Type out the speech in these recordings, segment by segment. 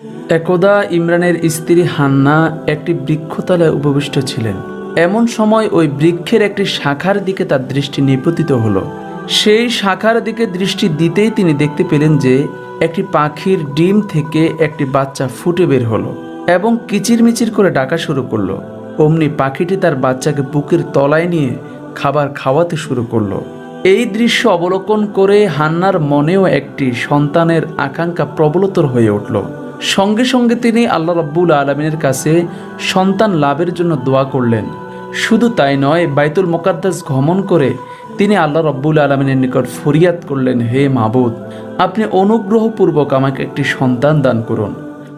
একদা ইমরানের স্ত্রী হান্না একটি বৃক্ষতলায় উপবিষ্ট ছিলেন। এমন সময় ওই বৃক্ষের একটি শাখার দিকে তার দৃষ্টি নিপতিত হলো। সেই শাখার দিকে দৃষ্টি দিতেই তিনি দেখতে পেলেন যে একটি পাখির ডিম থেকে একটি বাচ্চা ফুটে বের হলো এবং কিচিরমিচির করে ডাকা শুরু করলো। অমনি পাখিটি তার বাচ্চাকে বুকের তলায় নিয়ে খাবার খাওয়াতে শুরু করলো। এই দৃশ্য অবলোকন করে হান্নার মনেও একটি সন্তানের আকাঙ্ক্ষা প্রবলতর হয়ে উঠল। সঙ্গে সঙ্গে তিনি আল্লাহ রাব্বুল আলামিনের কাছে সন্তান লাভের জন্য দোয়া করলেন। শুধু তাই নয়, বাইতুল মুকাদ্দাস গমন করে তিনি আল্লাহ রাব্বুল আলামিনের নিকট ফরিয়াদ করলেন, হে মাবুদ, আপনি অনুগ্রহপূর্বক আমাকে একটি সন্তান দান করুন।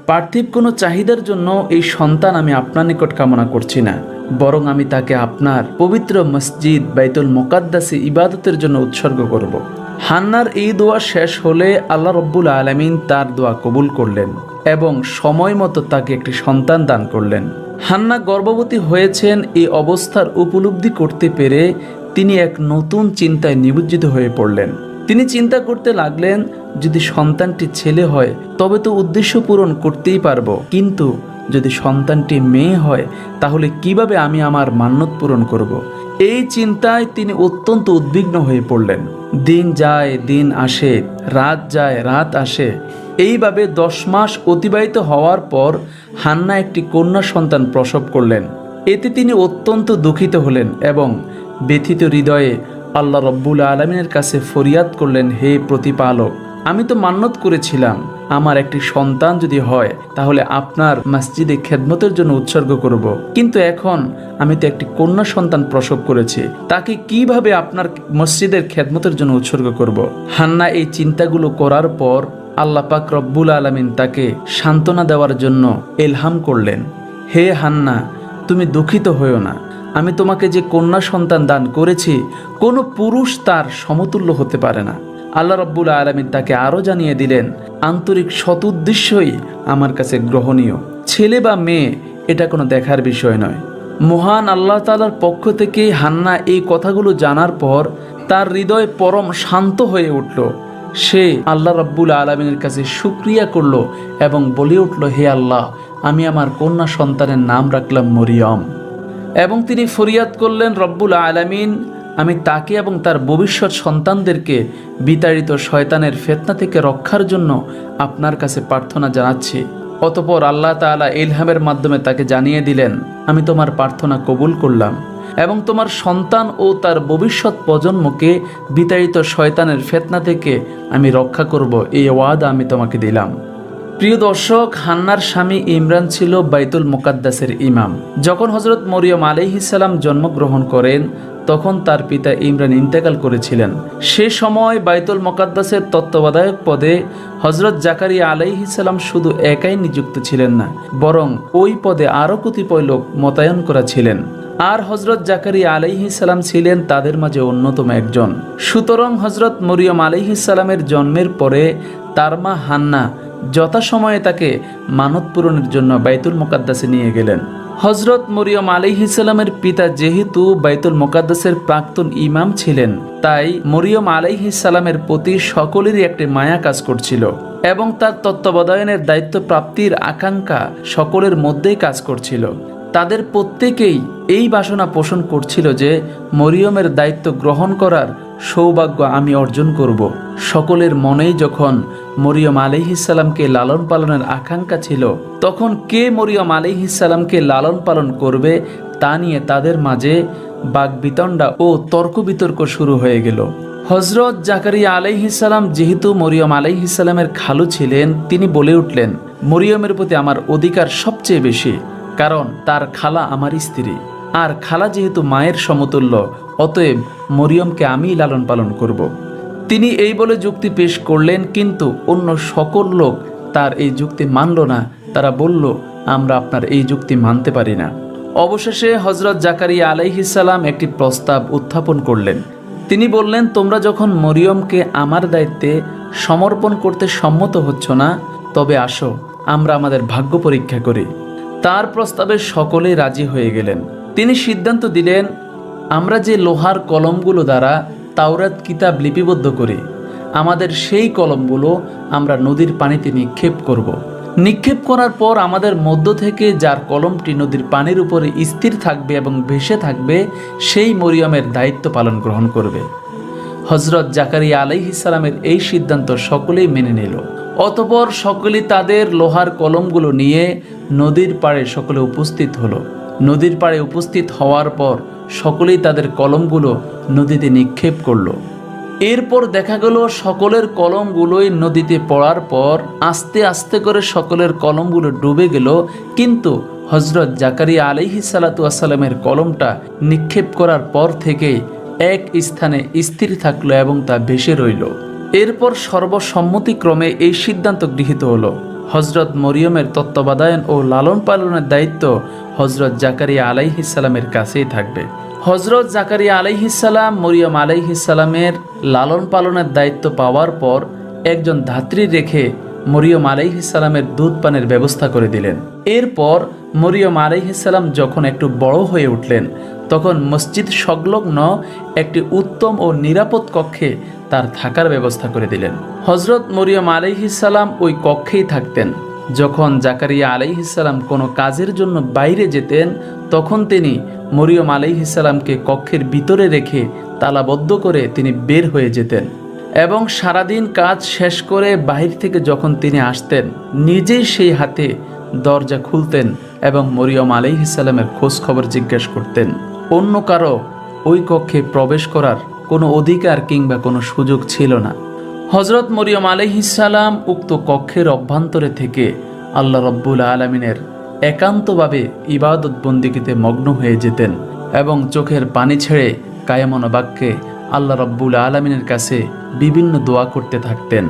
পার্থিব কোনো চাহিদার জন্য এই সন্তান আমি আপনার নিকট কামনা করছি না, বরং আমি তাকে আপনার পবিত্র মসজিদ বাইতুল মুকাদ্দাসে ইবাদতের জন্য উৎসর্গ করব। হান্নার এই দোয়া শেষ হলে আল্লাহ রাব্বুল আলামিন তার দোয়া কবুল করলেন এবং সময় মতো তাকে একটি সন্তান দান করলেন। হান্না গর্ভবতী হয়েছেন এই অবস্থার উপলব্ধি করতে পেরে তিনি এক নতুন চিন্তায় নিমজ্জিত হয়ে পড়লেন। তিনি চিন্তা করতে লাগলেন, যদি সন্তানটি ছেলে হয় তবে তো উদ্দেশ্য পূরণ করতেই পারবো, কিন্তু যদি সন্তানটি মেয়ে হয় তাহলে কিভাবে আমি আমার মান্যত পূরণ করব। এই চিন্তায় তিনি অত্যন্ত উদ্বিগ্ন হয়ে পড়লেন। দিন যায় দিন আসে, রাত যায় রাত আসে। এইভাবে 10 মাস অতিবাহিত হওয়ার পর হান্না একটি কন্যা সন্তান প্রসব করলেন। এতে তিনি অত্যন্ত দুঃখিত হলেন এবং ব্যথিত হৃদয়ে আল্লাহ রাব্বুল আলামিনের কাছে ফরিয়াদ করলেন, হে প্রতিপালক, আমি তো মান্যত করেছিলাম আমার একটি সন্তান যদি হয় তাহলে আপনার মসজিদে খেদমতের জন্য উৎসর্গ করব, কিন্তু এখন আমি তো একটি কন্যা সন্তান প্রসব করেছি, তাকে কিভাবে আপনার মসজিদের খেদমতের জন্য উৎসর্গ করব। হান্না এই চিন্তাগুলো করার পর আল্লাহ পাক রব্বুল আলামিন তাকে সান্ত্বনা দেওয়ার জন্য ইলহাম করলেন, হে হান্না, তুমি দুঃখিত হইও না, আমি তোমাকে যে কন্যা সন্তান দান করেছি কোনো পুরুষ তার সমতুল্য হতে পারে না। আল্লাহ রাব্বুল আলামিন তাকে আরও জানিয়ে দিলেন, আন্তরিক সৎ উদ্দেশ্যই আমার কাছে গ্রহণীয়, ছেলে বা মেয়ে এটা কোনো দেখার বিষয় নয়। মহান আল্লাহ তাআলার পক্ষ থেকে হান্না এই কথাগুলো জানার পর তার হৃদয় পরম শান্ত হয়ে উঠল। সে আল্লাহ রাব্বুল আলামিনের কাছে শুকরিয়া করল এবং বলে উঠল, হে আল্লাহ, আমি আমার কন্যা সন্তানের নাম রাখলাম মরিয়ম। এবং তিনি ফরিয়াদ করলেন, রব্বুল আলামিন, আমি তাকে এবং তার ভবিষ্যৎ সন্তানদেরকে বিতাড়িত শয়তানের ফিতনা থেকে রক্ষার জন্য আপনার কাছে প্রার্থনা জানাচ্ছি। অতঃপর আল্লাহ তাআলা ইলহামের মাধ্যমে তাকে জানিয়ে দিলেন, আমি তোমার প্রার্থনা কবুল করলাম এবং তোমার সন্তান ও তার ভবিষ্যৎ প্রজন্মকে বিতাড়িত শয়তানের ফিতনা থেকে আমি রক্ষা করব, এই ওয়াদা আমি তোমাকে দিলাম। প্রিয় দর্শক, হান্নার স্বামী ইমরান ছিল বাইতুল মুকাদ্দাসের ইমাম। যখন হযরত মরিয়ম আলাইহিস সালাম জন্মগ্রহণ করেন তখন তার পিতা ইমরান ইন্তেকাল করেছিলেন। সে সময় বাইতুল মুকাদ্দাসের তত্ত্বাবধায়ক পদে হযরত জাকারিয়া আলাইহিস সালাম শুধু একাই নিযুক্ত ছিলেন না, বরং ওই পদে আরও কতিপয় লোক মোতায়েন করা ছিলেন। আর হযরত জাকারিয়া আলাইহিস সালাম ছিলেন তাদের মাঝে অন্যতম একজন। সুতরাং হযরত মরিয়ম আলাইহিস সালামের জন্মের পরে তার মা হান্না যথাসময়ে তাকে মানত পূরণের জন্য বাইতুল মুকাদ্দাসে নিয়ে গেলেন। হযরত মরিয়ম আলাইহিস সালামের পিতা যেহেতু বাইতুল মুকাদ্দাসের প্রাক্তন ইমাম ছিলেন, তাই মরিয়ম আলাইহিস সালামের প্রতি সকলেরই একটি মায়া কাজ করছিল এবং তার তত্ত্বাবধানের দায়িত্ব প্রাপ্তির আকাঙ্ক্ষা সকলের মধ্যেই কাজ করছিল। তাদের প্রত্যেকেই এই বাসনা পোষণ করছিল যে মরিয়মের দায়িত্ব গ্রহণ করার সৌভাগ্য আমি অর্জন করব। সকলের মনেই যখন মরিয়ম আলাইহিস সালামকে লালন পালনের আকাঙ্ক্ষা ছিল, তখন কে মরিয়ম আলাইহিস সালামকে লালন পালন করবে তা নিয়ে তাদের মাঝে বাকবিতণ্ডা ও তর্ক বিতর্ক শুরু হয়ে গেল। হযরত জাকারিয়া আলাইহিস সালাম যেহেতু মরিয়ম আলাইহিস সালামের খালু ছিলেন, তিনি বলে উঠলেন, মরিয়মের প্রতি আমার অধিকার সবচেয়ে বেশি, কারণ তার খালা আমার স্ত্রী, আর খালা যেহেতু মায়ের সমতুল্য, অতএব মরিয়মকে আমি লালন পালন করব। তিনি এই বলে যুক্তি পেশ করলেন, কিন্তু অন্য সকল লোক তার এই যুক্তি মানল না। তারা বলল, আমরা আপনার এই যুক্তি মানতে পারি না। অবশেষে হযরত জাকারিয়া আলাইহিস সালাম একটি প্রস্তাব উত্থাপন করলেন। তিনি বললেন, তোমরা যখন মরিয়মকে আমার দায়িত্বে সমর্পণ করতে সম্মত হচ্ছ না, তবে আসো আমরা আমাদের ভাগ্য পরীক্ষা করি। তার প্রস্তাবে সকলেই রাজি হয়ে গেলেন। তিনি সিদ্ধান্ত দিলেন, আমরা যে লোহার কলমগুলো দ্বারা তাওরাত কিতাব লিপিবদ্ধ করি, আমাদের সেই কলমগুলো আমরা নদীর পানিতে নিক্ষেপ করব নিক্ষেপ করার পর আমাদের মধ্য থেকে যার কলমটি নদীর পানির উপরে স্থির থাকবে এবং ভেসে থাকবে, সেই মরিয়মের দায়িত্ব পালন গ্রহণ করবে। হযরত জাকারিয়া আলাইহিস সালামের এই সিদ্ধান্ত সকলেই মেনে নিল। অতঃপর সকলেই তাদের লোহার কলমগুলো নিয়ে নদীর পাড়ে সকলে উপস্থিত হলো। নদীর পাড়ে উপস্থিত হওয়ার পর সকলেই তাদের কলমগুলো নদীতে নিক্ষেপ করলো। এরপর দেখা গেল সকলের কলমগুলোই নদীতে পড়ার পর আস্তে আস্তে করে সকলের কলমগুলো ডুবে গেল, কিন্তু হযরত জাকারিয়া আলাইহিস সালাতু ওয়াস সালামের কলমটা নিক্ষেপ করার পর থেকেই এক স্থানে স্থির থাকলো এবং তা ভেসে রইল। এরপর সর্বসম্মতিক্রমে এই সিদ্ধান্ত গৃহীত হলো, হযরত মরিয়মের তত্ত্বাবধান ও লালন পালনের দায়িত্ব হযরত জাকারিয়া আলাইহিস সালামের কাছেই থাকবে। হযরত জাকারিয়া আলাইহিস সালাম মরিয়ম আলাইহিস সালামের লালন পালনের দায়িত্ব পাওয়ার পর একজন ধাত্রী রেখে মরিয়ম আলাইহিস সালামের দুধ পানের ব্যবস্থা করে দিলেন। এরপর মরিয়ম আলাইহিস সালাম যখন একটু বড় হয়ে উঠলেন, তখন মসজিদ সংলগ্ন একটি উত্তম ও নিরাপদ কক্ষে তার থাকার ব্যবস্থা করে দিলেন। হযরত মরিয়ম আলাইহিস সালাম ওই কক্ষেই থাকতেন। যখন জাকারিয়া আলাইহিস সালাম কোনো কাজের জন্য বাইরে যেতেন, তখন তিনি মরিয়ম আলাইহিস সালামকে কক্ষের ভিতরে রেখে তালাবদ্ধ করে তিনি বের হয়ে যেতেন এবং সারাদিন কাজ শেষ করে বাহির থেকে যখন তিনি আসতেন, নিজেই সেই হাতে দরজা খুলতেন এবং মরিয়ম আলাইহিস সালামের খোঁজ খবর জিজ্ঞেস করতেন। অন্য কারো ওই কক্ষে প্রবেশ করার কোনো অধিকার কিংবা কোনো সুযোগ ছিল না। হযরত মরিয়ম আলাইহিস সালাম উক্ত কক্ষের অভ্যন্তরে থেকে আল্লাহ রাব্বুল আলামিনের একান্তভাবে ইবাদত বন্দেগীতে মগ্ন হয়ে যেতেন এবং চোখের পানি ছেড়ে কায়মন বাক্যে আল্লাহ রাব্বুল আলামিনের কাছে বিভিন্ন দোয়া করতে থাকতেন।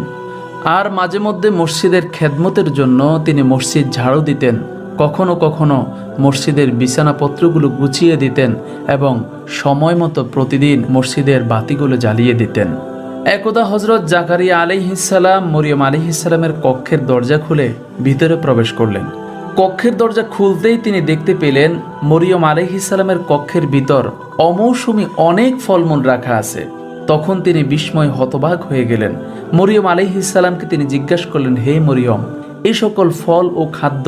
আর মাঝে মধ্যে মসজিদের খেদমতের জন্য তিনি মসজিদ ঝাড়ু দিতেন, কখনো কখনো মসজিদের বিছানাপত্রগুলো গুছিয়ে দিতেন এবং সময় মতো প্রতিদিন মসজিদের বাতিগুলো জ্বালিয়ে দিতেন। একদা হযরত জাকারিয়া আলাইহিস সালাম মরিয়ম আলাইহিস সালামের কক্ষের দরজা খুলে ভিতরে প্রবেশ করলেন। কক্ষের দরজা খুলতেই তিনি দেখতে পেলেন মরিয়ম আলাইহিস সালামের কক্ষের ভিতর অমৌসুমী অনেক ফলমূল রাখা আছে। তখন তিনি বিস্ময় হতবাক হয়ে গেলেন। মরিয়ম আলাইহিস সালামকে তিনি জিজ্ঞাসা করলেন, হে মরিয়ম, এই সকল ফল ও খাদ্য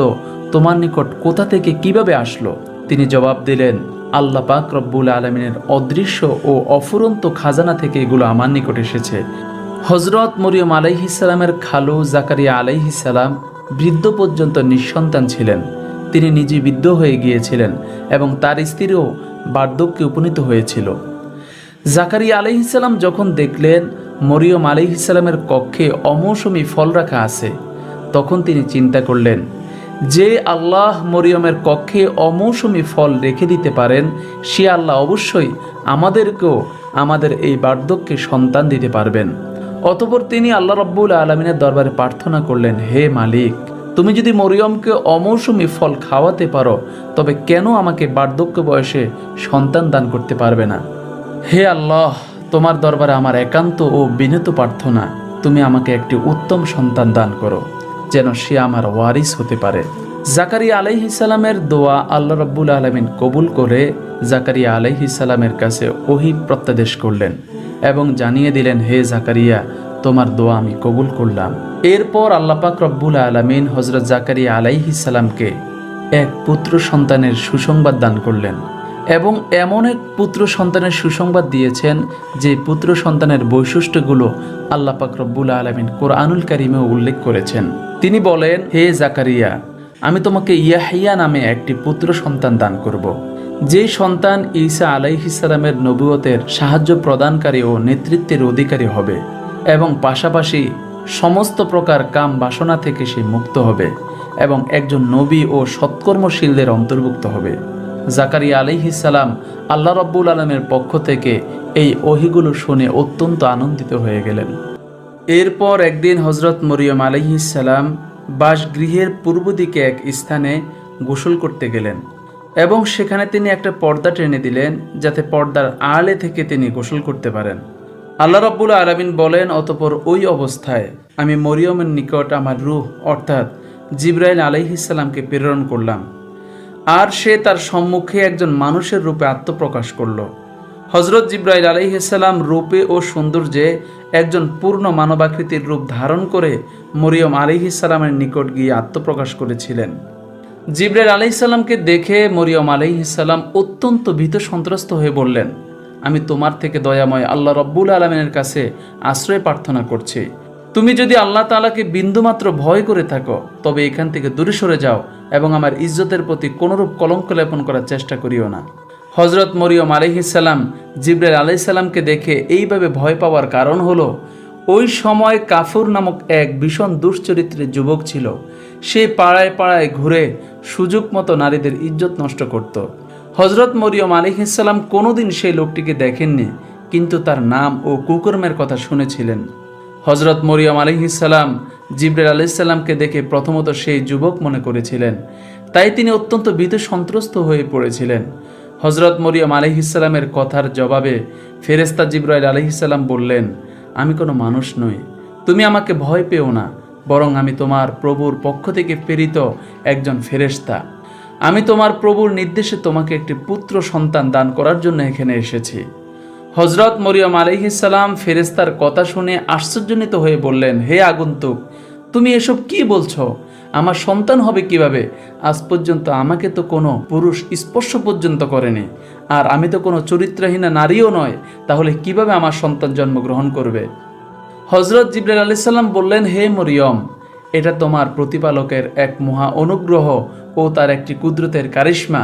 তোমার নিকট কোথা থেকে কিভাবে আসলো? তিনি জবাব দিলেন, আল্লাহ পাক রব্বুল আলামিনের অদৃশ্য ও অফুরন্ত খাজানা থেকে এগুলো আমার নিকট এসেছে। হযরত মরিয়ম আলাইহিস সালামের খালু জাকারিয়া আলাইহিস সালাম বৃদ্ধ পর্যন্ত নিঃসন্তান ছিলেন। তিনি নিজে বৃদ্ধ হয়ে গিয়েছিলেন এবং তার স্ত্রীও বার্ধক্যে উপনীত হয়েছিল। জাকারিয়া আলাইহিস সালাম যখন দেখলেন মরিয়ম আলাইহিস সালামের কক্ষে অমৌসুমী ফল রাখা আছে, তখন তিনি চিন্তা করলেন, যে আল্লাহ মরিয়মের কক্ষে অমৌসুমী ফল রেখে দিতে পারেন, সে আল্লাহ অবশ্যই আমাদেরকেও আমাদের এই বার্ধক্যে সন্তান দিতে পারবেন। অতঃপর তিনি আল্লাহ রাব্বুল আলামিনের দরবারে প্রার্থনা করলেন, হে মালিক, তুমি যদি মরিয়মকে অমৌসুমী ফল খাওয়াতে পারো, তবে কেন আমাকে বার্ধক্য বয়সে সন্তান দান করতে পারবে না? হে আল্লাহ, তোমার দরবারে আমার একান্ত ও বিনীত প্রার্থনা, তুমি আমাকে একটি উত্তম সন্তান দান করো, যেন সে আমার ওয়ারিস হতে পারে। জাকারিয়া আলাইহিস সালামের দোয়া আল্লাহ রাব্বুল আলামিন কবুল করে জাকারিয়া আলাইহিস সালামের কাছে ওহী প্রত্যাদেশ করলেন এবং জানিয়ে দিলেন, হে জাকারিয়া, তোমার দোয়া আমি কবুল করলাম। এরপর আল্লাহ পাক রব্বুল আলামিন হযরত জাকারিয়া আলাইহিস সালামকে এক পুত্র সন্তানের সুসংবাদ দান করলেন এবং এমন এক পুত্র সন্তানের সুসংবাদ দিয়েছেন যে পুত্র সন্তানের বৈশিষ্ট্যগুলো আল্লাহ পাক রব্বুল আলামিন কোরআনুল কারীমে উল্লেখ করেছেন। তিনি বলেন, হে জাকারিয়া, আমি তোমাকে ইয়াহিয়া নামে একটি পুত্র সন্তান দান করব, যেই সন্তান ঈসা আলাইহিস সালামের নবুয়তের সাহায্য প্রদানকারী ও নেতৃত্বের অধিকারী হবে এবং পাশাপাশি সমস্ত প্রকার কাম বাসনা থেকে সে মুক্ত হবে এবং একজন নবী ও সৎকর্মশীলদের অন্তর্ভুক্ত হবে। জাকারিয়া আলাইহিস সালাম আল্লাহ রাব্বুল আলামিনের পক্ষ থেকে এই ওহীগুলো শুনে অত্যন্ত আনন্দিত হয়ে গেলেন। এরপর একদিন হযরত মরিয়ম আলাইহিস সালাম বাসগৃহের পূর্ব দিকে এক স্থানে গোসল করতে গেলেন এবং সেখানে তিনি একটা পর্দা টেনে দিলেন যাতে পর্দার আড়ালে থেকে তিনি গোসল করতে পারেন। আল্লাহ রাব্বুল আলামিন বলেন, অতঃপর ওই অবস্থায় আমি মরিয়মের নিকট আমার রূহ অর্থাৎ জিবরাইল আলাইহিস সালামকে প্রেরণ করলাম, আর সে তার সম্মুখে একজন মানুষের রূপে আত্মপ্রকাশ করল। হজরত জিব্রাইল আলাইহিসসালাম রূপে ও সৌন্দর্যে একজন পূর্ণ মানবাকৃতির রূপ ধারণ করে মরিয়ম আলাইহিসসালামের নিকট গিয়ে আত্মপ্রকাশ করেছিলেন। জিব্রাইল আলাইহিসসালামকে দেখে মরিয়ম আলাইহিসসালাম অত্যন্ত ভীত সন্ত্রস্ত হয়ে বললেন, আমি তোমার থেকে দয়াময় আল্লাহ রব্বুল আলমিনের কাছে আশ্রয় প্রার্থনা করছি। তুমি যদি আল্লাহ তাআলাকে বিন্দুমাত্র ভয় করে থাকো তবে এখান থেকে দূরে সরে যাও এবং আমার ইজ্জতের প্রতি কোনরূপ কলঙ্ক লেপন করার চেষ্টা করিও না। হজরত মরিয়ম আলাইহিসসালাম জিব্রাইল আলাইহিসসালামকে দেখে এইভাবে ভয় পাওয়ার কারণ হলো ওই সময় কাফুর নামক এক ভীষণ দুশ্চরিত্রের যুবক ছিল। সে পাড়ায় পাড়ায় ঘুরে সুযোগ মতো নারীদের ইজ্জত নষ্ট করত। হজরত মরিয়ম আলাইহিসসালাম কোনোদিন সেই লোকটিকে দেখেননি, কিন্তু তার নাম ও কুকর্মের কথা শুনেছিলেন। হজরত মরিয়ম আলাইহিসসালাম জিব্রাইল আলাইহিসসালামকে দেখে প্রথমত সেই যুবক মনে করেছিলেন, তাই তিনি অত্যন্ত ভীত সন্ত্রস্ত হয়ে পড়েছিলেন। হজরত মরিয়ম আলাইহিসসালামের কথার জবাবে ফেরেশতা জিব্রাইল আলাইহিসসালাম বললেন, আমি কোনো মানুষ নই, তুমি আমাকে ভয় পেও না, বরং আমি তোমার প্রভুর পক্ষ থেকে প্রেরিত একজন ফেরেশতা। আমি তোমার প্রভুর নির্দেশে তোমাকে একটি পুত্র সন্তান দান করার জন্য এখানে এসেছি। হজরত মরিয়ম আলাইহিসসালাম ফেরেশতার কথা শুনে আশ্চর্যান্বিত হয়ে বললেন, হে আগন্তুক, তুমি এসব কি বলছো? আমার সন্তান হবে কিভাবে? আজ পর্যন্ত আমাকে তো কোনো পুরুষ স্পর্শ পর্যন্ত করেনি, আর আমি তো কোনো চরিত্রহীনা নারীও নয়, তাহলে কিভাবে আমার সন্তান জন্মগ্রহণ করবে? হজরত জিব্রাইল আলাইহিস সালাম বললেন, হে মরিয়ম, এটা তোমার প্রতিপালকের এক মহা অনুগ্রহ ও তার একটি কুদরতের কারিশমা।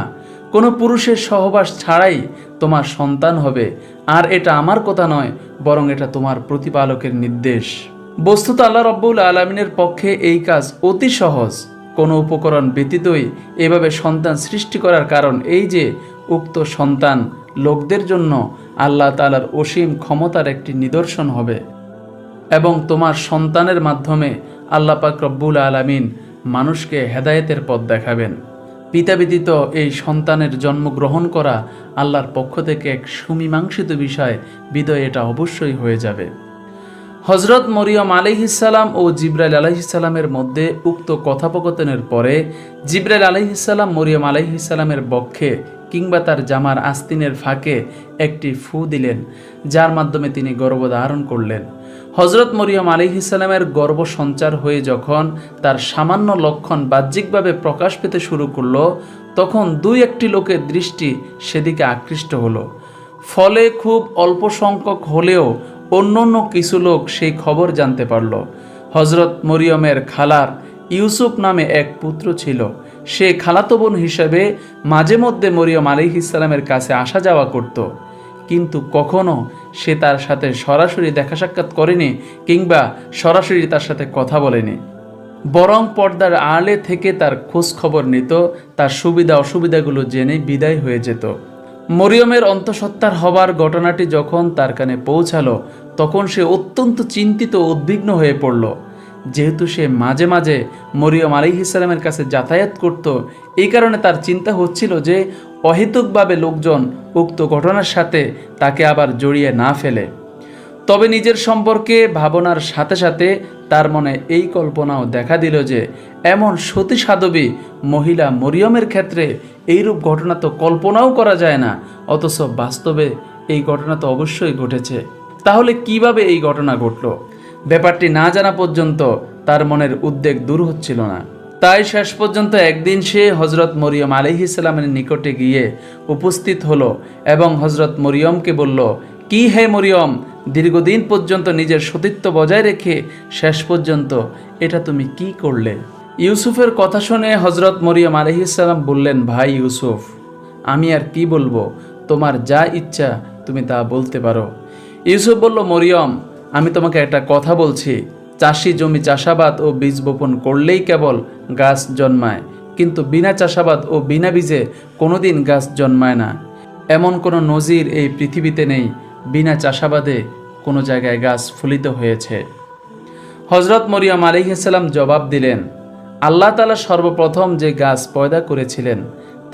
কোনো পুরুষের সহবাস ছাড়াই তোমার সন্তান হবে, আর এটা আমার কথা নয়, বরং এটা তোমার প্রতিপালকের নির্দেশ। বস্তুত আল্লাহ রব্বুল আলামিনের পক্ষে এই কাজ অতি সহজ। কোনো উপকরণ ব্যতীতই এভাবে সন্তান সৃষ্টি করার কারণ এই যে উক্ত সন্তান লোকদের জন্য আল্লাহ তাআলার অসীম ক্ষমতার একটি নিদর্শন হবে এবং তোমার সন্তানের মাধ্যমে আল্লাহ পাক রব্বুল আলামিন মানুষকে হেদায়েতের পথ দেখাবেন। পিতা ব্যতীত এই সন্তানের জন্মগ্রহণ করা আল্লাহর পক্ষ থেকে এক সুমীমাংসিত বিষয়, বিদয় এটা অবশ্যই হয়ে যাবে। হজরত মরিয়ম আলাইহিসসালাম ও জিব্রাইল আলাইহিসসালামের মধ্যে উক্ত কথোপকথনের পরে জিব্রাইল আলাইহিসসালাম মরিয়ম আলাইহিসসালামের বক্ষে কিংবা তার জামার আস্তিনের ফাঁকে একটি ফু দিলেন, যার মাধ্যমে তিনি গর্ভধারণ করলেন। হজরত মরিয়ম আলাইহিসসালামের গর্ভ সঞ্চার হয়ে যখন তার সামান্য লক্ষণ বাহ্যিকভাবে প্রকাশ পেতে শুরু করলো, তখন দুই একটি লোকের দৃষ্টি সেদিকে আকৃষ্ট হলো। ফলে খুব অল্প সংখ্যক হলেও অন্য কিছু লোক সেই খবর জানতে পারল। হজরত মরিয়মের খালার ইউসুফ নামে এক পুত্র ছিল। সে খালাতো বোন হিসেবে মাঝে মধ্যে মরিয়ম আলাইহিসসালামের কাছে আসা যাওয়া করত, কিন্তু কখনো সে তার সাথে সরাসরি দেখা সাক্ষাৎ করেনি কিংবা সরাসরি তার সাথে কথা বলেনি, বরং পর্দার আড়ালে থেকে তার খোঁজ খবর নিত, তার সুবিধা অসুবিধাগুলো জেনে বিদায় হয়ে যেত। মরিয়মের অন্তঃসত্ত্বার হবার ঘটনাটি যখন তার কানে পৌঁছালো, তখন সে অত্যন্ত চিন্তিত ও উদ্বিগ্ন হয়ে পড়ল। যেহেতু সে মাঝে মাঝে মরিয়ম আলাইহিসসালামের কাছে যাতায়াত করত, এই কারণে তার চিন্তা হচ্ছিল যে অহেতুকভাবে লোকজন উক্ত ঘটনার সাথে তাকে আবার জড়িয়ে না ফেলে। তবে নিজের সম্পর্কে ভাবনার সাথে সাথে তার মনে এই কল্পনাও দেখা দিল যে এমন সতী সাধবী মহিলা মরিয়মের ক্ষেত্রে এইরূপ ঘটনা তো কল্পনাও করা যায় না, অথচ বাস্তবে এই ঘটনা তো অবশ্যই ঘটেছে। তাহলে কিভাবে এই ঘটনা ঘটল? ব্যাপারটি না জানা পর্যন্ত তার মনের উদ্বেগ দূর হচ্ছিল না। তাই শেষ পর্যন্ত একদিন সে হজরত মরিয়ম আলাইহিসসালামের নিকটে গিয়ে উপস্থিত হলো এবং হজরত মরিয়মকে বলল, কি হে মরিয়ম, দীর্ঘদিন পর্যন্ত নিজের সতীত্ব বজায় রেখে শেষ পর্যন্ত এটা তুমি কি করলে? ইউসুফের কথা শুনে হজরত মরিয়ম আলাইহিসসালাম বললেন, ভাই ইউসুফ, আমি আর কি বলবো, তোমার যা ইচ্ছা তুমি তা বলতে পারো। ইউসুফ বলল, মরিয়ম, আমি তোমাকে একটা কথা বলছি, চাষি জমি চাষাবাদ ও বীজ বপন করলেই কেবল গাছ জন্মায়, কিন্তু বিনা চাষাবাদ ও বিনা বীজে কোনোদিন গাছ জন্মায় না। এমন কোনো নজির এই পৃথিবীতে নেই বিনা চাষাবাদে কোনো জায়গায় গাছ ফলিত হয়েছে। হজরত মরিয়ম আলাইহিসসালাম জবাব দিলেন, আল্লাহ তাআলা সর্বপ্রথম যে গাছ পয়দা করেছিলেন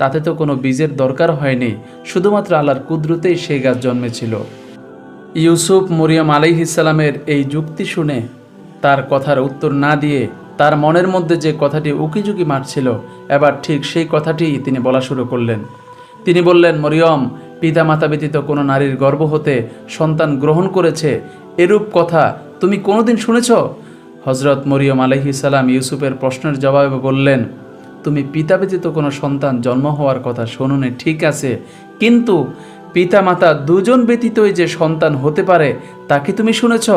তাতে তো কোনো বীজের দরকার হয়নি, শুধুমাত্র আল্লাহর কুদরতেই সেই গাছ জন্মেছিল। ইউসুফ মরিয়ম আলাইহিসসালামের এই যুক্তি শুনে তার কথার উত্তর না দিয়ে তার মনের মধ্যে যে কথাটি উকিঝুঁকি মারছিল, এবার ঠিক সেই কথাটি তিনি বলা শুরু করলেন। তিনি বললেন, মরিয়ম, পিতামাতা ব্যতীত কোনো নারীর গর্ভ হতে সন্তান গ্রহণ করেছে, এরূপ কথা তুমি কোনোদিন শুনেছ? হজরত মরিয়ম আলাইহিস সালাম ইউসুফের প্রশ্নের জবাবে বললেন, তুমি পিতা ব্যতীত কোনো সন্তান জন্ম হওয়ার কথা শোনোনি ঠিক আছে, কিন্তু পিতামাতা দুজন ব্যতীতই যে সন্তান হতে পারে তা কি তুমি শুনেছ?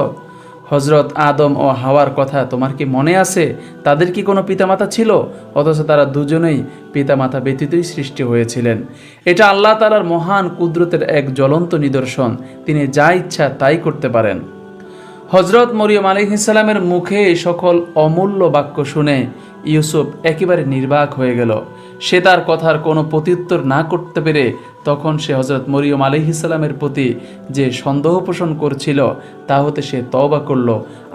হজরত আদম ও হাওয়ার কথা তোমার কি মনে আছে? তাদের কি কোনো পিতামাতা ছিল? অথচ তারা দুজনেই পিতামাতা ব্যতীতই সৃষ্টি হয়েছিলেন। এটা আল্লাহ তাআলার মহান কুদরতের এক জ্বলন্ত নিদর্শন। তিনি যা ইচ্ছা তাই করতে পারেন। হজরত মরিয়ম আলাইহিস সালামের মুখে এই সকল অমূল্য বাক্য শুনে ইউসুফ একেবারে নির্বাক হয়ে গেল। সে তার কথার কোনো প্রত্যুত্তর না করতে পেরে তখন সে হজরত মরিয়ম আলাইহিস সালামের প্রতি যে সন্দেহ পোষণ করছিল তা হতে সে তওবা করল।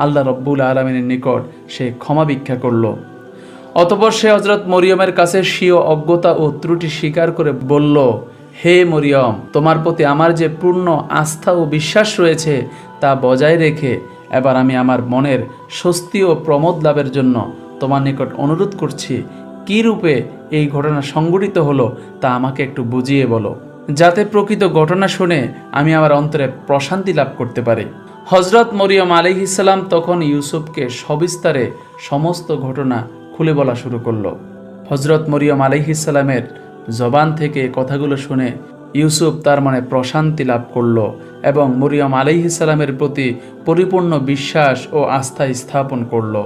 আল্লাহ রব্বুল আলামিনের নিকট সে ক্ষমা ভিক্ষা করল। অতঃপর সে হজরত মরিয়মের কাছে স্বীয় অজ্ঞতা ও ত্রুটি স্বীকার করে বলল, হে মরিয়ম, তোমার প্রতি আমার যে পূর্ণ আস্থা ও বিশ্বাস রয়েছে তা বজায় রেখে এবার আমি আমার মনের স্বস্তি ও প্রমোদ লাভের জন্য তোমার নিকট অনুরোধ করছি, কী রূপে এই ঘটনা সংঘটিত হলো তা আমাকে একটু বুঝিয়ে বলো, যাতে প্রকৃত ঘটনা শুনে আমি আমার অন্তরে প্রশান্তি লাভ করতে পারি। হজরত মরিয়ম আলাইহিস সালাম তখন ইউসুফকে সবিস্তারে সমস্ত ঘটনা খুলে বলা শুরু করলো। হজরত মরিয়ম আলাইহিস সালামের জবান থেকে কথাগুলো শুনে ইউসুফ তার মনে প্রশান্তি লাভ করল এবং মরিয়ম আলাইহিস সালামের প্রতি পরিপূর্ণ বিশ্বাস ও আস্থা স্থাপন করল।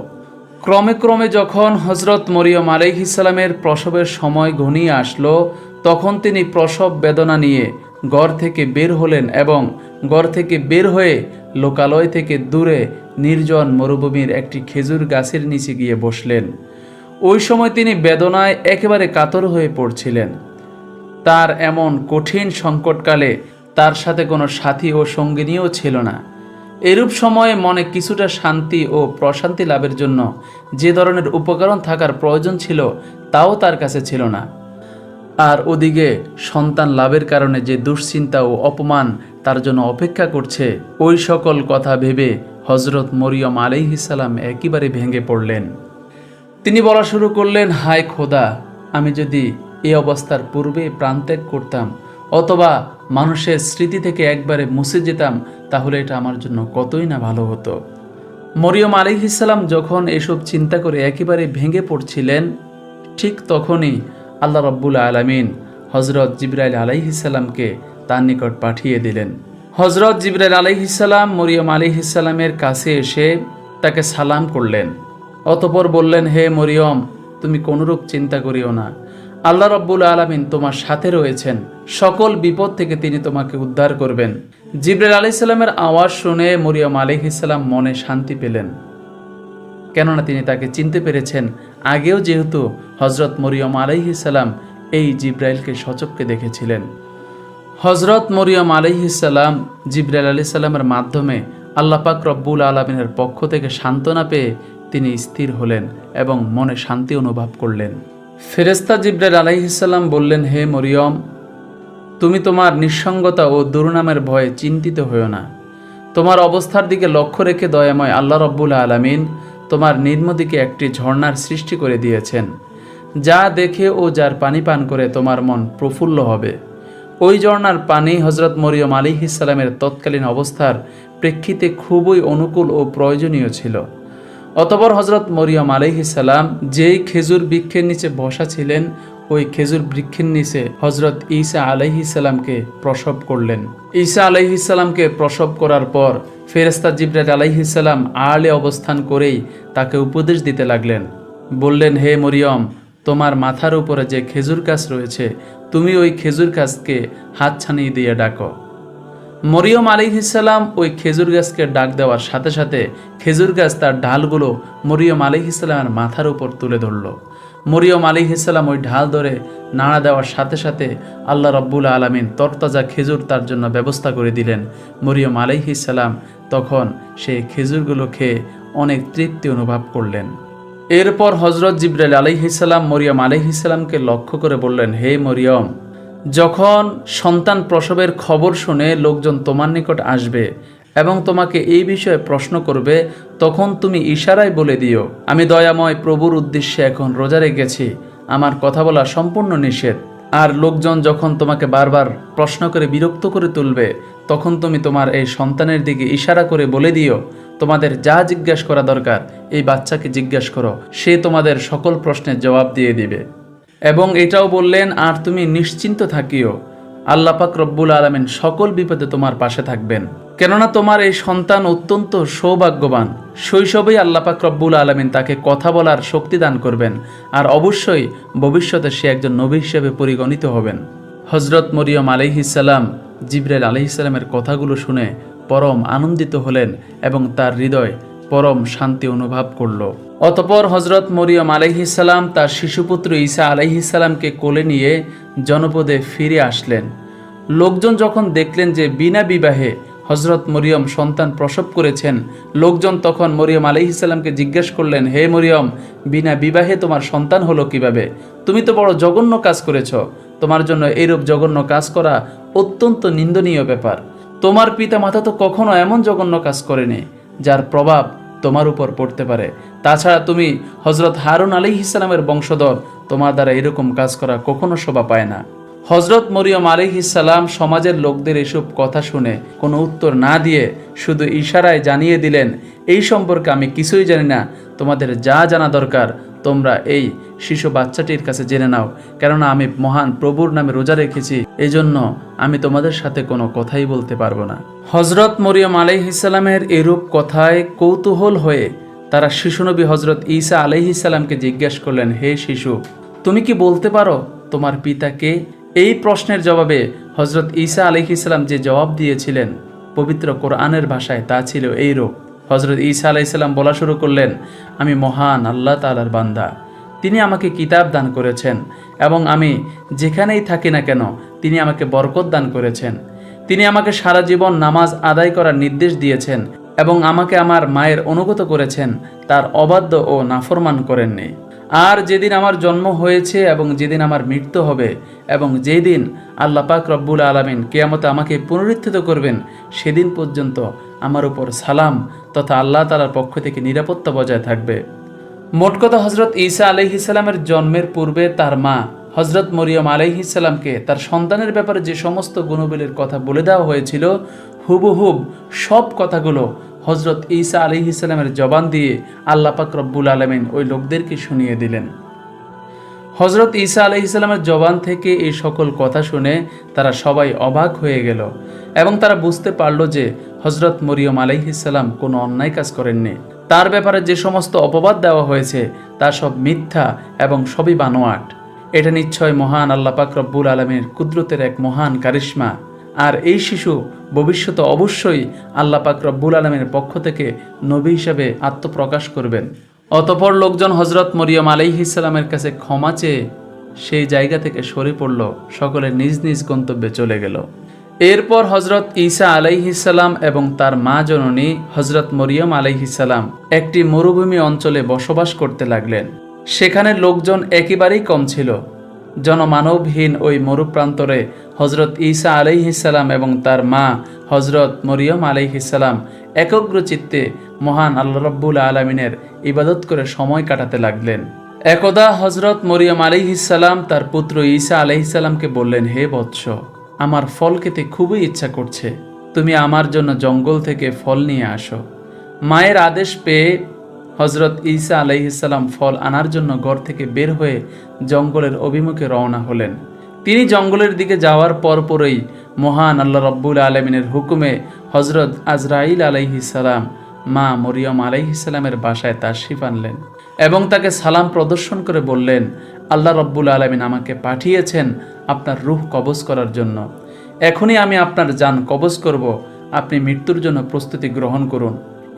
ক্রমে ক্রমে যখন হজরত মরিয়ম আলাইহিস সালামের প্রসবের সময় ঘনিয়ে আসলো, তখন তিনি প্রসব বেদনা নিয়ে ঘর থেকে বের হলেন এবং ঘর থেকে বের হয়ে লোকালয় থেকে দূরে নির্জন মরুভূমির একটি খেজুর গাছের নিচে গিয়ে বসলেন। ওই সময় তিনি বেদনায় একেবারে কাতর হয়ে পড়ছিলেন। তার এমন কঠিন সংকটকালে তার সাথে কোনো সাথী ও সঙ্গিনীও ছিল না। এরূপ সময়ে মনে কিছুটা শান্তি ও প্রশান্তি লাভের জন্য যে ধরনের উপকরণ থাকার প্রয়োজন ছিল তাও তার কাছে ছিল না। আর ওদিকে সন্তান লাভের কারণে যে দুশ্চিন্তা ও অপমান তার জন্য অপেক্ষা করছে, ওই সকল কথা ভেবে হজরত মরিয়ম আলাইহিস সালাম একেবারে ভেঙে পড়লেন। তিনি বলা শুরু করলেন, হায় খোদা, আমি যদি এই অবস্থার পূর্বে প্রাণত্যাগ করতাম অথবা মানুষের স্মৃতি থেকে একবারে মুছে যেতাম তাহলে এটা আমার জন্য কতই না ভালো হতো। মরিয়ম আলাইহিস সালাম যখন এসব চিন্তা করে একেবারে ভেঙে পড়ছিলেন, ঠিক তখনই আল্লাহ রব্বুল আলামিন হজরত জিবরাইল আলাইহিস সালামকে তার নিকট পাঠিয়ে দিলেন। হজরত জিবরাইল আলাইহিস সালাম মরিয়ম আলাইহিস সালামের কাছে এসে তাকে সালাম করলেন। অতঃপর বললেন, হে মরিয়ম, তুমি কোনরূপ চিন্তা করিও না, আল্লাহ রব্বুল আলামিন তোমার সাথে রয়েছেন, সকল বিপদ থেকে তিনি তোমাকে উদ্ধার করবেন। জিবরাইল আলাইহিস সালামের আওয়াজ শুনে মরিয়ম আলাইহিস সালাম মনে শান্তি পেলেন, কেননা তিনি তাকে চিনতে পেরেছেন। আগেও যেহেতু হজরত মরিয়ম আলাইহিস সালাম এই জিবরাইলকে সচক্ষে দেখেছিলেন। হজরত মরিয়ম আলাইহিস সালাম জিবরাইল আলাইহিস সালামের মাধ্যমে আল্লাহ পাক রব্বুল আলামিনের পক্ষ থেকে সান্ত্বনা পেয়ে তিনি স্থির হলেন এবং মনে শান্তি অনুভব করলেন। ফেরেশতা জিবরাইল আলাইহিস সালাম বললেন, হে মরিয়ম, তুমি তোমার নিঃসঙ্গতা ও দুর্নামের ভয়ে চিন্তিত হইও না। তোমার অবস্থার দিকে লক্ষ্য রেখে দয়াময় আল্লাহ রব্বুল আলামিন তোমার নিম্নদিকে একটি ঝর্ণার সৃষ্টি করে দিয়েছেন, যা দেখে ও যার পানি পান করে তোমার মন প্রফুল্ল হবে। ওই ঝর্ণার পানি হজরত মরিয়ম আলাইহিস সালামের তৎকালীন অবস্থার প্রেক্ষিতে খুবই অনুকূল ও প্রয়োজনীয় ছিল। অতঃপর হজরত মরিয়ম আলাইহিস সালাম যেই খেজুর বৃক্ষের নিচে বসা ছিলেন, ওই খেজুর বৃক্ষের নিচে হজরত ঈসা আলাইহিস সালামকে প্রসব করলেন। ঈসা আলাইহিস সালামকে প্রসব করার পর ফেরেশতা জিবরাইল আলাইহিস সালাম আড়ালে অবস্থান করেই তাকে উপদেশ দিতে লাগলেন। বললেন, হে মরিয়ম, তোমার মাথার উপরে যে খেজুর গাছ রয়েছে, তুমি ওই খেজুর গাছকে হাত ছানিয়ে দিয়ে ডাকো। মরিয়ম আলাইহিস সালাম ওই খেজুর গাছকে ডাক দেওয়ার সাথে সাথে খেজুর গাছ তার ঢালগুলো মরিয়ম আলাইহিস সালামের মাথার উপর তুলে ধরল। মরিয়ম আলাইহিস সালাম ওই ঢাল ধরে নাড়া দেওয়ার সাথে সাথে আল্লাহ রব্বুল আলামিন তরতাজা খেজুর তার জন্য ব্যবস্থা করে দিলেন। মরিয়ম আলাইহিস সালাম তখন সেই খেজুরগুলো খেয়ে অনেক তৃপ্তি অনুভব করলেন। এরপর হজরত জিবরাইল আলাইহিস সালাম মরিয়ম আলাইহিস সালামকে লক্ষ্য করে বললেন, হে মরিয়ম, যখন সন্তান প্রসবের খবর শুনে লোকজন তোমার নিকট আসবে এবং তোমাকে এই বিষয়ে প্রশ্ন করবে, তখন তুমি ইশারায় বলে দিও, আমি দয়াময় প্রভুর উদ্দেশ্যে এখন রোজা রেখেছি, আমার কথা বলা সম্পূর্ণ নিষেধ। আর লোকজন যখন তোমাকে বারবার প্রশ্ন করে বিরক্ত করে তুলবে, তখন তুমি তোমার এই সন্তানের দিকে ইশারা করে বলে দিও, তোমাদের যা জিজ্ঞাসা করা দরকার এই বাচ্চাকে জিজ্ঞাসা করো, সে তোমাদের সকল প্রশ্নের জবাব দিয়ে দিবে। এবং এটাও বললেন, আর তুমি নিশ্চিন্ত থাকিও, আল্লাহ পাক রব্বুল আলামিন সকল বিপদে তোমার পাশে থাকবেন। কেননা তোমার এই সন্তান অত্যন্ত সৌভাগ্যবান। শৈশবেই আল্লাহ পাক রব্বুল আলামিন তাকে কথা বলার শক্তি দান করবেন, আর অবশ্যই ভবিষ্যতে সে একজন নবী হিসেবে পরিগণিত হবেন। হজরত মরিয়ম আলাইহিস সালাম জিবরাইল আলাইহিস সালামের কথাগুলো শুনে পরম আনন্দিত হলেন এবং তার হৃদয় পরম শান্তি অনুভব করল। অতপর হজরত মরিয়ম আলাইহিস সালাম তার শিশুপুত্র ঈসা আলাইহিস সালামকে কোলে নিয়ে জনপদে ফিরে আসলেন। লোকজন যখন দেখলেন যে বিনা বিবাহে হজরত মরিয়ম সন্তান প্রসব করেছেন, লোকজন তখন মরিয়ম আলাইহিস সালামকে জিজ্ঞেস করলেন, হে মরিয়ম, বিনা বিবাহে তোমার সন্তান হলো কিভাবে? তুমি তো বড় জঘন্য কাজ করেছ। তোমার জন্য এইরূপ জঘন্য কাজ করা অত্যন্ত নিন্দনীয় ব্যাপার। তোমার পিতা মাতা তো কখনো এমন জঘন্য কাজ করেনি যার প্রভাব তোমার উপর পড়তে পারে। তাছাড়া তুমি হজরত হারুন আলাইহিস সালামের বংশধর, তোমার দ্বারা এরকম কাজ করা কখনো শোভা পায় না। হজরত মরিয়ম আলাইহিস সালাম সমাজের লোকদের এসব কথা শুনে কোনো উত্তর না দিয়ে শুধু ইশারায় জানিয়ে দিলেন, এই সম্পর্কে আমি কিছুই জানি না, তোমাদের যা জানা দরকার তোমরা এই শিশু বাচ্চাটির কাছে জেনে নাও, কেননা আমি মহান প্রভুর নামে রোজা রেখেছি, এই জন্য আমি তোমাদের সাথে কোনো কথাই বলতে পারবো না। হজরত মরিয়ম আলাইহিস সালামের এরূপ কথায় কৌতূহল হয়ে তারা শিশুনবী হজরত ঈসা আলাইহিস সালামকে জিজ্ঞেস করলেন, হে শিশু, তুমি কি বলতে পারো তোমার পিতাকে? এই প্রশ্নের জবাবে হজরত ঈসা আলাইহিস সালাম যে জবাব দিয়েছিলেন পবিত্র কোরআনের ভাষায়, তা ছিল এইরূপ। হজরত ঈসা আলাইহিস সালাম বলা শুরু করলেন, আমি মহান আল্লাহ তাআলার বান্দা। তিনি আমাকে কিতাব দান করেছেন এবং আমি যেখানেই থাকি না কেন তিনি আমাকে বরকত দান করেছেন। তিনি আমাকে সারা জীবন নামাজ আদায় করার নির্দেশ দিয়েছেন এবং আমাকে আমার মায়ের অনুগত করেছেন, তার অবাধ্য ও নাফরমান করেননি। আর যেদিন আমার জন্ম হয়েছে এবং যেদিন আমার মৃত্যু হবে এবং যেদিন আল্লাহ পাক রব্বুল আলামিন কিয়ামতে আমাকে পুনরুত্থিত করবেন, সেদিন পর্যন্ত আমার উপর সালাম তথা আল্লাহ তাআলার পক্ষ থেকে নিরাপত্তা বজায় থাকবে। মোট কথা, হজরত ঈসা আলাইহিস সালামের জন্মের পূর্বে তার মা হজরত মরিয়ম আলাইহিস সালামকে তার সন্তানের ব্যাপারে যে সমস্ত গুণাবলীর কথা বলে দেওয়া হয়েছিল, হুবহুব সব কথাগুলো হজরত ঈসা আলাইহিস সালামের জবান দিয়ে আল্লাহ পাক রব্বুল আলামিন ওই লোকদেরকে শুনিয়ে দিলেন। হজরত ঈসা আলাইহিস সালামের জবান থেকে এই সকল কথা শুনে তারা সবাই অবাক হয়ে গেল এবং তারা বুঝতে পারল যে হজরত মরিয়ম আলাইহিস সালাম কোনো অন্যায় কাজ করেননি। তার ব্যাপারে যে সমস্ত অপবাদ দেওয়া হয়েছে তা সব মিথ্যা এবং সবই বানোয়াট। এটা নিশ্চয় মহান আল্লাহ পাক রব্বুল আলামিনের কুদরতের এক মহান কারিশমা। আর এই শিশু ভবিষ্যতে অবশ্যই আল্লাহ পাক রব্বুল আলামিনের পক্ষ থেকে নবী হিসাবে আত্মপ্রকাশ করবেন। অতঃপর লোকজন হজরত মরিয়ম আলাইহিস সালামের কাছে ক্ষমা চেয়ে সেই জায়গা থেকে সরে পড়ল, সকলে নিজ নিজ গন্তব্যে চলে গেল। এরপর হজরত ঈসা আলাইহিস সালাম এবং তার মা জননী হজরত মরিয়ম আলাইহিস সালাম একটি মরুভূমি অঞ্চলে বসবাস করতে লাগলেন। সেখানে লোকজন একেবারেই কম ছিল। জনমানবহীন ওই মরুপ্রান্তরে হজরত ঈসা আলাইহিস সালাম এবং তার মা হজরত মরিয়ম আলাইহিস সালাম একগ্রচিত্তে মহান আল্লাহ রাব্বুল আলামিনের ইবাদত করে সময় কাটাতে লাগলেন। একদা হজরত মরিয়ম আলাইহিস সালাম তার পুত্র ঈসা আলাইহিস সালামকে বললেন, হে বৎস, আমার ফল খেতে খুবই ইচ্ছা করছে, তুমি আমার জন্য জঙ্গল থেকে ফল নিয়ে আসো। মায়ের আদেশ পেয়ে হজরত ঈসা আলাইহিস সালাম ফল আনার জন্য ঘর থেকে বের হয়ে জঙ্গলের অভিমুখে রওনা হলেন। তিনি জঙ্গলের দিকে যাওয়ার পরপরই মহান আল্লাহ রাব্বুল আলামিনের হুকুমে হজরত আজরাইল আলাইহিস সালাম মা মরিয়ম আলাইহিস সালামের বাসায় তাশরিফ আনলেন এবং তাকে সালাম প্রদর্শন করে বললেন, আল্লাহ রাব্বুল আলামিন আমাকে পাঠিয়েছেন আপনার রূহ কবজ করার জন্য। এখনই আমি আপনার জান কবজ করব, আপনি মৃত্যুর জন্য প্রস্তুতি গ্রহণ করুন।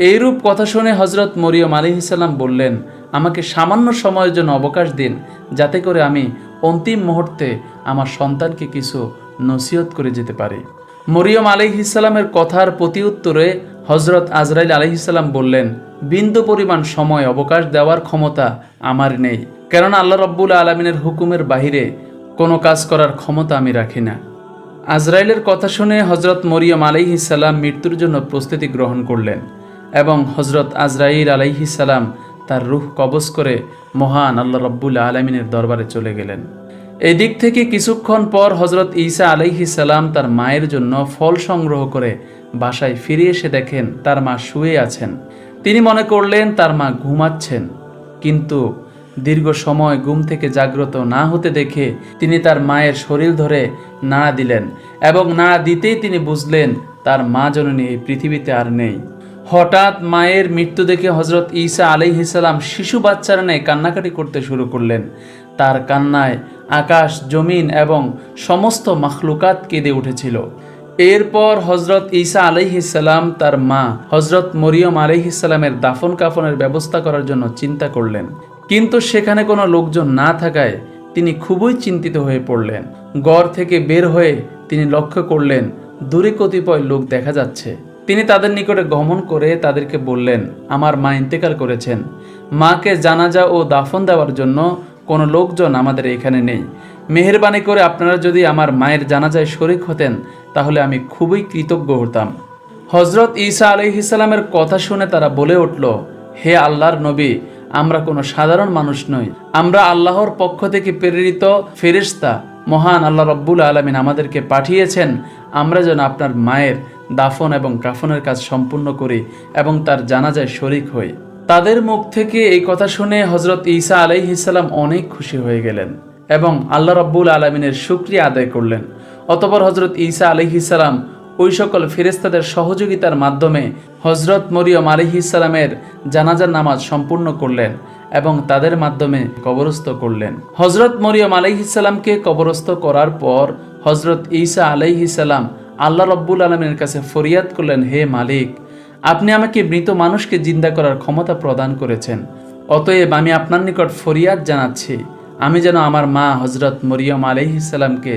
এইরূপ কথা শুনে হজরত মরিয়ম আলাইহিস সালাম বললেন, আমাকে সামান্য সময়ের জন্য অবকাশ দিন, যাতে করে আমি অন্তিম মুহূর্তে আমার সন্তানকে কিছু নসিহত করে যেতে পারি। মরিয়ম আলাইহিস সালামের কথার প্রতি উত্তরে হজরত আজরাইল আলাইহিস সালাম বললেন, বিন্দু পরিমাণ সময় অবকাশ দেওয়ার ক্ষমতা আমার নেই, কেননা আল্লাহ রাব্বুল আলামিনের হুকুমের বাহিরে কোনো কাজ করার ক্ষমতা আমি রাখি না। আজরাইলের কথা শুনে হজরত মরিয়ম আলাইহিস সালাম মৃত্যুর জন্য প্রস্তুতি গ্রহণ করলেন এবং হজরত আজরাইল আলাইহিস সালাম তার রূহ কবজ করে মহান আল্লাহ রাব্বুল আলামিনের দরবারে চলে গেলেন। এদিক থেকে কিছুক্ষণ পর হজরত ঈসা আলাইহিস সালাম তার মায়ের জন্য ফল সংগ্রহ করে বাসায় ফিরে এসে দেখেন তার মা শুয়ে আছেন। তিনি মনে করলেন তার মা ঘুমাচ্ছেন, কিন্তু দীর্ঘ সময় ঘুম থেকে জাগ্রত না হতে দেখে তিনি তার মায়ের শরীর ধরে নাড়া দিলেন এবং নাড়া দিতেই তিনি বুঝলেন তার মা জননী এই পৃথিবীতে আর নেই। হঠাৎ মায়ের মৃত্যু দেখে হজরত ঈসা আলাইহিস সালাম শিশু বাচ্চার ন্যায় কান্নাকাটি করতে শুরু করলেন। তার কান্নায় আকাশ, জমিন এবং সমস্ত মাখলুকাত কেঁদে উঠেছিল। এরপর হজরত ঈসা আলাইহিস সালাম তার মা হজরত মরিয়ম আলাইহিস সালামের দাফন কাফনের ব্যবস্থা করার জন্য চিন্তা করলেন, কিন্তু সেখানে কোনো লোকজন না থাকায় তিনি খুবই চিন্তিত হয়ে পড়লেন। ঘর থেকে বের হয়ে তিনি লক্ষ্য করলেন দূরে কতিপয় লোক দেখা যাচ্ছে। তিনি তাদের নিকটে গমন করে তাদেরকে বললেন, আমার মা ইন্তেকাল করেছেন, মাকে জানাজা ও দাফন দেওয়ার জন্য কোনো লোকজন আমাদের এখানে নেই। মেহেরবানি করে আপনারা যদি আমার মায়ের জানাজায় শরীক হতেন তাহলে আমি খুবই কৃতজ্ঞ হতাম। হজরত ঈসা আলাইহিস সালামের কথা শুনে তারা বলে উঠল, হে আল্লাহর নবী, আমরা কোনো সাধারণ মানুষ নই, আমরা আল্লাহর পক্ষ থেকে প্রেরিত ফেরেশতা। মহান আল্লাহ রব্বুল আলামিন আমাদেরকে পাঠিয়েছেন আমরা যেন আপনার মায়ের দাফন এবং কাফনের কাজ সম্পূর্ণ করি এবং তার জানাজায় শরীক হই। তাদের মুখ থেকে এই কথা শুনে হজরত ঈসা আলাইহিস সালাম অনেক খুশি হয়ে গেলেন এবং আল্লাহ রব্বুল আলামিনের শুকরিয়া আদায় করলেন। অতঃপর হজরত ঈসা আলাইহিস সালাম ওই সকল ফেরেশতাদের সহযোগিতার মাধ্যমে হজরত মরিয়ম আলাইহিস সালামের জানাজার নামাজ সম্পূর্ণ করলেন এবং তাদের মাধ্যমে কবরস্থ করলেন। হজরত মরিয়ম আলাইহিস সালামকে কবরস্থ করার পর হজরত ঈসা আলাইহিস সালাম আল্লাহ রব্বুল আলামিনের কাছে ফরিয়াদ করলেন, হে মালিক, আপনি আমাকে মৃত মানুষকে জিন্দা করার ক্ষমতা প্রদান করেছেন, অতএব আমি আপনার নিকট ফরিয়াদ জানাচ্ছি আমি যেন আমার মা হজরত মরিয়ম আলাইহিস সালামকে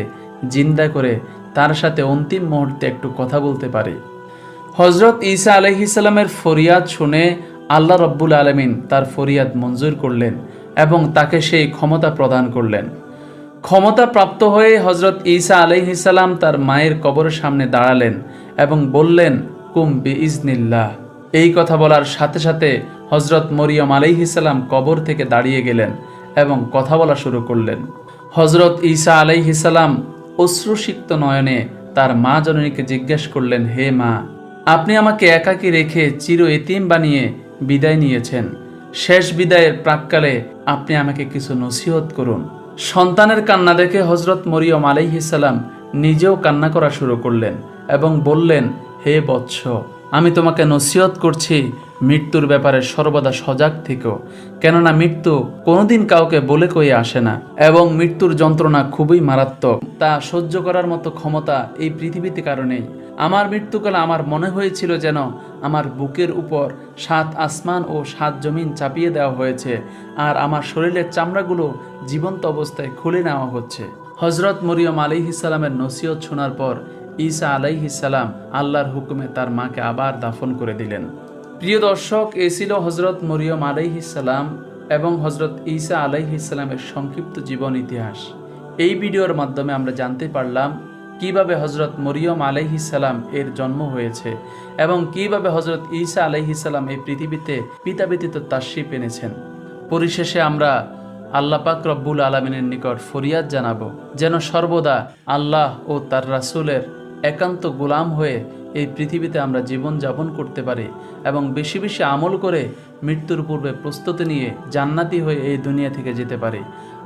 জিন্দা করে তার সাথে অন্তিম মুহূর্তে একটু কথা বলতে পারি। হজরত ঈসা আলাইহিস সালামের ফরিয়াদ শুনে আল্লাহ রব্বুল আলামিন তার ফরিয়াদ মঞ্জুর করলেন এবং তাকে সেই ক্ষমতা প্রদান করলেন। ক্ষমতা প্রাপ্ত হয়ে হজরত ঈসা আলাইহিস সালাম তার মায়ের কবরের সামনে দাঁড়ালেন এবং বললেন, কুম বিইজনিল্লাহ। এই কথা বলার সাথে সাথে হজরত মরিয়ম আলাইহিস সালাম কবর থেকে দাঁড়িয়ে গেলেন এবং কথা বলা শুরু করলেন। হজরত ঈসা আলাইহিস সালাম অশ্রুসিক্ত নয়নে তার মা জননীকে জিজ্ঞেস করলেন, হে মা, আপনি আমাকে একাকী রেখে চির এতিম বানিয়ে বিদায় নিয়েছেন, শেষ বিদায়ের প্রাককালে আপনি আমাকে কিছু নসিহত করুন। সন্তানের কান্না দেখে হজরত মরিয়ম আলাইহিস সালাম নিজেও কান্না করা শুরু করলেন এবং বললেন, হে বৎস, আমি তোমাকে নসিহত করছি মৃত্যুর ব্যাপারে সর্বদা সজাগ থেকো, কেননা মৃত্যু কোনোদিন কাউকে বলে কয়ে আসে না এবং মৃত্যুর যন্ত্রণা খুবই মারাত্মক, তা সহ্য করার মতো ক্ষমতা এই পৃথিবীতে কারো নেই। আমার মৃত্যুকালে আমার মনে হয়েছিল যেন আমার বুকের উপর 7 আসমান ও 7 জমিন চাপিয়ে দেওয়া হয়েছে আর আমার শরীরের চামড়াগুলো জীবন্ত অবস্থায় খুলে নেওয়া হচ্ছে। হজরত মরিয়ম আলাইহিস সালামের নসিহত শোনার পর ঈসা আলাইহিস সালাম আল্লাহর হুকুমে তার মাকে আবার দাফন করে দিলেন। প্রিয় দর্শক, এ ছিল হজরত মরিয়ম আলাইহিস সালাম এবং হজরত ঈসা আলাইহিস সালামের সংক্ষিপ্ত জীবন ইতিহাস। এই ভিডিওর মাধ্যমে আমরা জানতে পারলাম কিভাবে হজরত মরিয়ম আলাইহিস সালাম এর জন্ম হয়েছে এবং কিভাবে হজরত ঈসা আলাইহিস সালাম এই পৃথিবীতে পিতা ব্যতীত তাশরীফ এনেছেন। পরিশেষে আমরা আল্লাহ পাক রব্বুল আলামিনের নিকট ফরিয়াদ জানাবো যেন সর্বদা আল্লাহ ও তার রাসূলের একান্ত গোলাম হয়ে এই পৃথিবীতে আমরা জীবন যাপন করতে পারি এবং বেশি বেশি আমল করে মৃত্যুর পূর্বে প্রস্তুতি নিয়ে জান্নাতি হয়ে এই দুনিয়া থেকে যেতে পারি।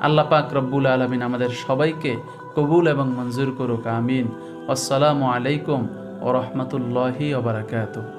আল্লাহ পাক রব্বুল আলামিন আমাদের সবাইকে কবুল এবং মঞ্জুর করুক, আমিন। আসসালামু আলাইকুম ওয়া রাহমাতুল্লাহি ওয়া বারাকাতুহু।